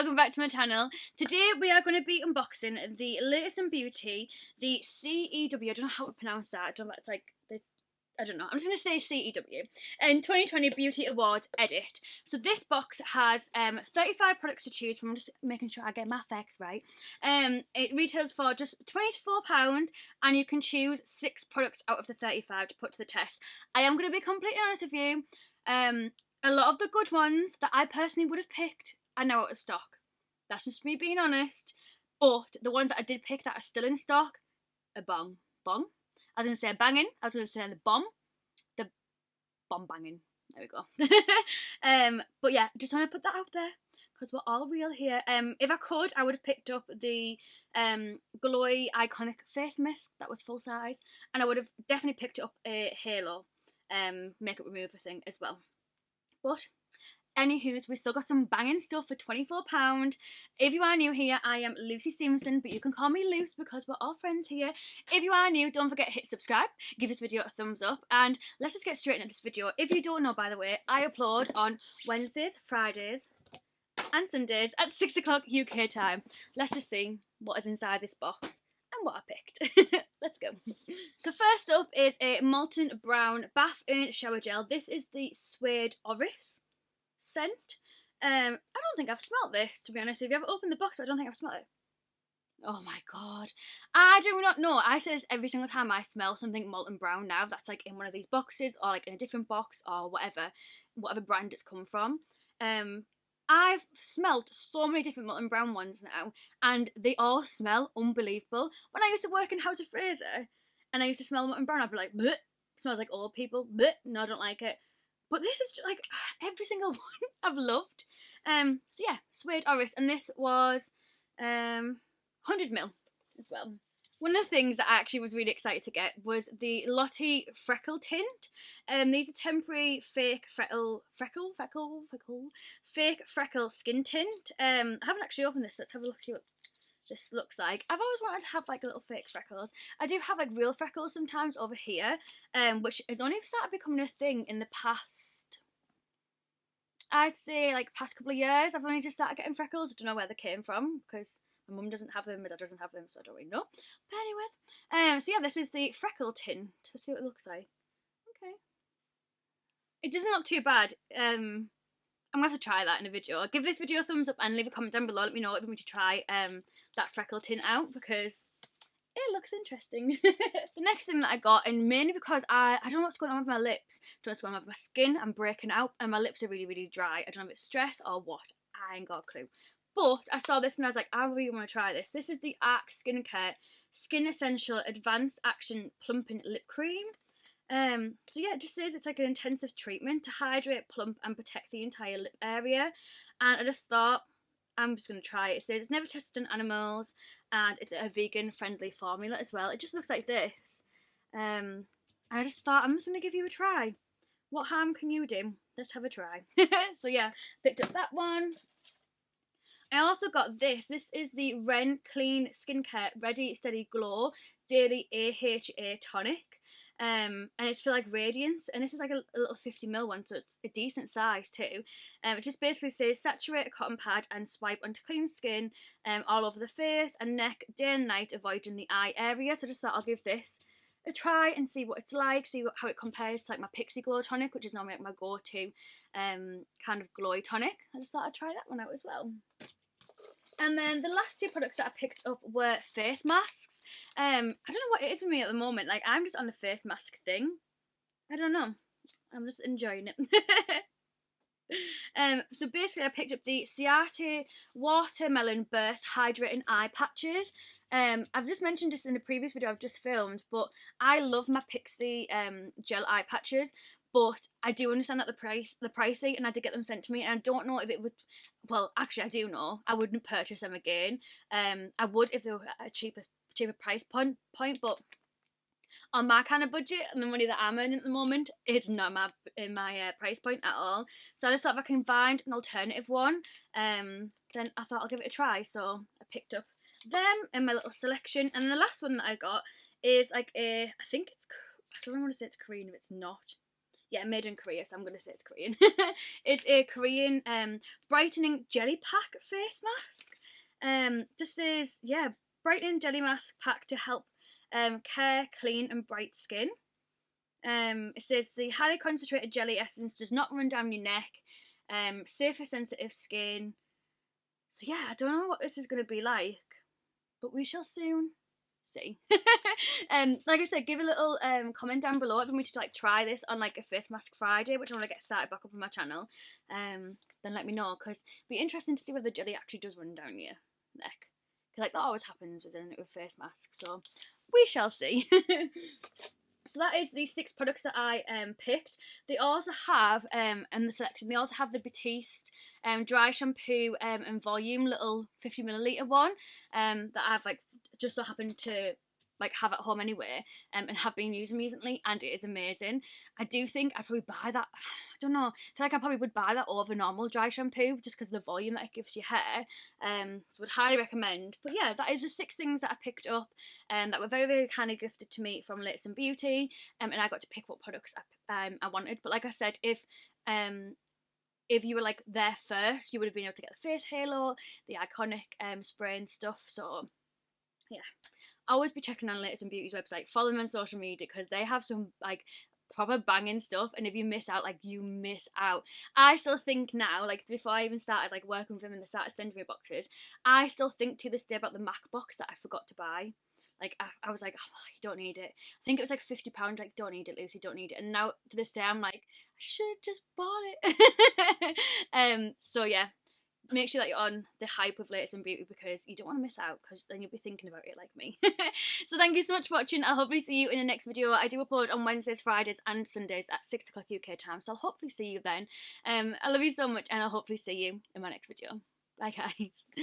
welcome back to my channel. Today we are going to be unboxing the latest in beauty, the CEW, I don't know how to pronounce that, I don't know, it's like, I don't know, I'm just going to say CEW, and 2020 Beauty Awards Edit. So this box has 35 products to choose from. I'm just making sure I get my facts right. It retails for just £24 and you can choose 6 products out of the 35 to put to the test. I am going to be completely honest with you, a lot of the good ones that I personally would have picked are now out of stock. That's just me being honest. But the ones that I did pick that are still in stock are bong. I was going to say banging. I was going to say the bomb banging. There we go. But yeah, just want to put that out there because we're all real here. If I could, I would have picked up the Glowy Iconic Face Mist that was full size, and I would have definitely picked up a Halo makeup remover thing as well. But anywho's, we still got some banging stuff for £24. If you are new here, I am Luce Stephenson, but you can call me Luce because we're all friends here. If you are new, don't forget to hit subscribe, give this video a thumbs up, and let's just get straight into this video. If you don't know, by the way, I upload on Wednesdays, Fridays, and Sundays at 6 o'clock UK time. Let's just see what is inside this box and what I picked. Let's go. So first up is a Molten Brown Bath Urn Shower Gel. This is the Suede Orris scent. I don't think I've smelt this, to be honest. If you ever opened the box, but I don't think I've smelt it. Oh my god. I do not know. I say this every single time I smell something Molten Brown now that's like in one of these boxes or like in a different box or whatever brand it's come from. I've smelled so many different Molten Brown ones now, and they all smell unbelievable. When I used to work in House of Fraser, and I used to smell Molten Brown, I'd be like, bleh, smells like old people, bleh, no, I don't like it. But this is like every single one I've loved. So yeah, Suede Orris, and this was 100ml as well. One of the things that I actually was really excited to get was the Lottie Freckle Tint. These are temporary fake freckle skin tint. I haven't actually opened this, so let's have a look, see what this looks like. I've always wanted to have like little fake freckles. I do have like real freckles sometimes over here, which has only started becoming a thing in the past, I'd say like past couple of years. I've only just started getting freckles. I don't know where they came from because my mum doesn't have them, my dad doesn't have them, so I don't really know. But anyways, so yeah, this is the Freckle Tint. Let's see what it looks like. Okay. It doesn't look too bad. I'm going to have to try that in a video. I'll give this video a thumbs up and leave a comment down below. Let me know if you want me to try that Freckle Tint out because it looks interesting. The next thing that I got, and mainly because I don't know what's going on with my lips, I don't know what's going on with my skin, I'm breaking out and my lips are really, really dry. I don't know if it's stress or what. I ain't got a clue. But I saw this and I was like, I really want to try this. This is the ARC Skincare Skin Essential Advanced Action Plumping Lip Cream. So yeah, it just says it's like an intensive treatment to hydrate, plump and protect the entire lip area. And I just thought, I'm just going to try it. It says it's never tested on animals and it's a vegan friendly formula as well. It just looks like this. And I just thought, I'm just going to give you a try. What harm can you do? Let's have a try. So yeah, picked up that one. I also got this. This is the Ren Clean Skincare Ready Steady Glow Daily AHA Tonic. And it's for like radiance, and this is like a little 50ml one, so it's a decent size too. It just basically says saturate a cotton pad and swipe onto clean skin all over the face and neck day and night, avoiding the eye area. So I just thought I'll give this a try and see what it's like, see how it compares to like my Pixie Glow tonic, which is normally like my go-to kind of glowy tonic. I just thought I'd try that one out as well. And then the last 2 products that I picked up were face masks. I don't know what it is with me at the moment. Like, I'm just on the face mask thing. I don't know. I'm just enjoying it. So basically I picked up the Ciate Watermelon Burst Hydrating Eye Patches. I've just mentioned this in a previous video I've just filmed, but I love my Pixie gel eye patches. But I do understand that the pricing, and I did get them sent to me, and I don't know if it would, well, actually I do know, I wouldn't purchase them again. I would if they were at a cheaper price point, but on my kind of budget and the money that I'm earning at the moment, it's not in my price point at all. So I just thought if I can find an alternative one, then I thought I'll give it a try. So I picked up them in my little selection, and the last one that I got is like I don't want to say it's Korean if it's not. yeah, made in Korea, so I'm going to say it's Korean. It's a Korean brightening jelly pack face mask. Just says, yeah, brightening jelly mask pack to help care, clean and bright skin. It says the highly concentrated jelly essence does not run down your neck. Safe for sensitive skin. So yeah, I don't know what this is going to be like, but we shall soon see. Like I said, give a little comment down below if you want me to like try this on like a face mask Friday, which I want to get started back up on my channel. Then let me know, because it'd be interesting to see whether the jelly actually does run down your neck, because like that always happens with face masks. So we shall see. So that is the 6 products that I picked. They also have in the selection, they also have the Batiste dry shampoo and volume little 50ml one that I've like just so happened to like have at home anyway and have been using recently, and it is amazing. I do think I'd probably buy that. I don't know, I feel like I probably would buy that over normal dry shampoo just because of the volume that it gives your hair. So would highly recommend. But yeah, that is the 6 things that I picked up that were very, very kindly gifted to me from Latest and Beauty, and I got to pick what products I wanted. But like I said, if you were like there first, you would have been able to get the face halo, the iconic spray and stuff. So yeah, always be checking on Latest and Beauty's website, follow them on social media, because they have some like proper banging stuff, and if you miss out, like you miss out. I still think now, like before I even started like working with them and they started sending me boxes, I still think to this day about the MAC box that I forgot to buy. Like I was like, oh, you don't need it. I think it was like £50, like don't need it, Lucy, don't need it. And now to this day I'm like, I should have just bought it. So yeah, make sure that you're on the hype of Latest and Beauty, because you don't want to miss out, because then you'll be thinking about it like me. So thank you so much for watching. I'll hopefully see you in the next video. I do upload on Wednesdays, Fridays and Sundays at 6 o'clock UK time, so I'll hopefully see you then. I love you so much, and I'll hopefully see you in my next video. Bye guys.